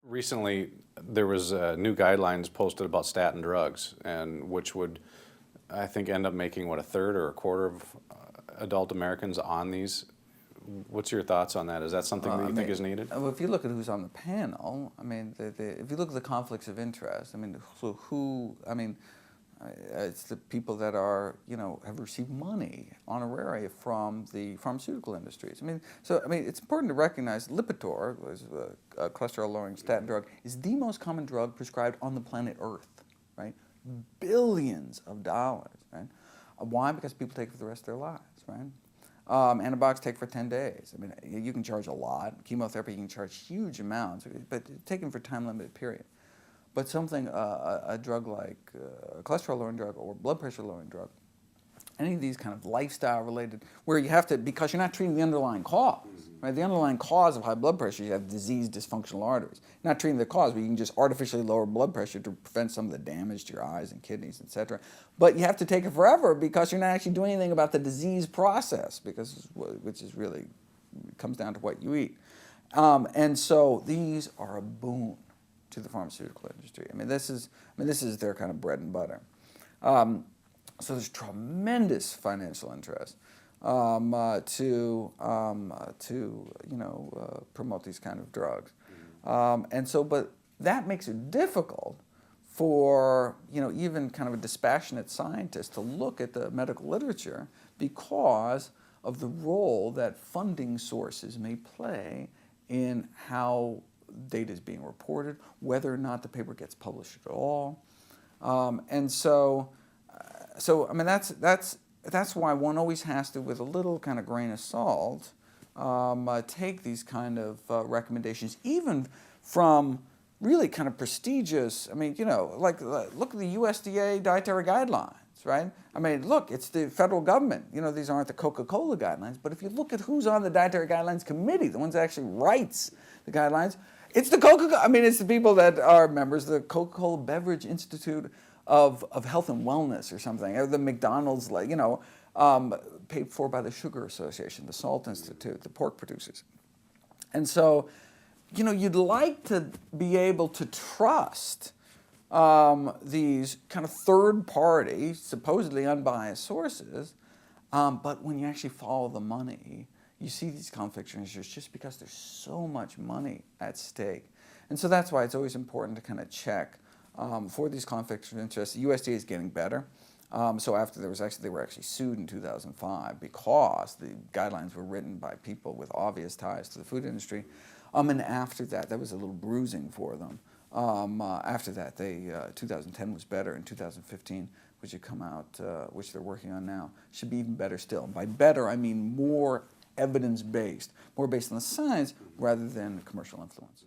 Recently, there was new guidelines posted about statin drugs, and which would, I think, end up making, what, a third or a quarter of adult Americans on these. What's your thoughts on that? Is that something that you think is needed? Well, if you look at who's on the panel, I mean, if you look at the conflicts of interest, I mean, so who, I mean, it's the people that are, have received money, honoraria from the pharmaceutical industries. I mean, it's important to recognize Lipitor, was a cholesterol-lowering statin drug, is the most common drug prescribed on the planet Earth, right? Billions of dollars, right? Why? Because people take it for the rest of their lives, right? Antibiotics take for 10 days. I mean, you can charge a lot. Chemotherapy, you can charge huge amounts, but taken for time-limited period. But something, a drug like a cholesterol-lowering drug or blood pressure-lowering drug, any of these kind of lifestyle-related, where you have to, because you're not treating the underlying cause, right? The underlying cause of high blood pressure, you have diseased, dysfunctional arteries. You're not treating the cause, but you can just artificially lower blood pressure to prevent some of the damage to your eyes and kidneys, etc. But you have to take it forever because you're not actually doing anything about the disease process, which is really, it comes down to what you eat. And so these are a boon to the pharmaceutical industry. I mean, this is their kind of bread and butter. So there's tremendous financial interest to promote these kind of drugs, but that makes it difficult for even kind of a dispassionate scientist to look at the medical literature because of the role that funding sources may play in how data is being reported, whether or not the paper gets published at all, so I mean that's why one always has to, with a little kind of grain of salt, take these kind of recommendations, even from really kind of prestigious. I mean, like look at the USDA dietary guidelines, right? I mean, look, it's the federal government. These aren't the Coca-Cola guidelines, but if you look at who's on the dietary guidelines committee, the ones that actually writes the guidelines, it's the Coca-Cola. I mean, it's the people that are members of the Coca-Cola Beverage Institute of Health and Wellness or something, or the McDonald's, paid for by the Sugar Association, the Salt Institute, the pork producers. And so, you'd like to be able to trust these kind of third-party, supposedly unbiased sources, but when you actually follow the money, you see these conflicts of interest just because there's so much money at stake. And so that's why it's always important to kind of check for these conflicts of interest. The USDA is getting better. So after they were actually sued in 2005 because the guidelines were written by people with obvious ties to the food industry. And after that was a little bruising for them. After that, 2010 was better. In 2015, which had come out, which they're working on now, should be even better still. And by better, I mean more evidence-based, more based on the science rather than commercial influence.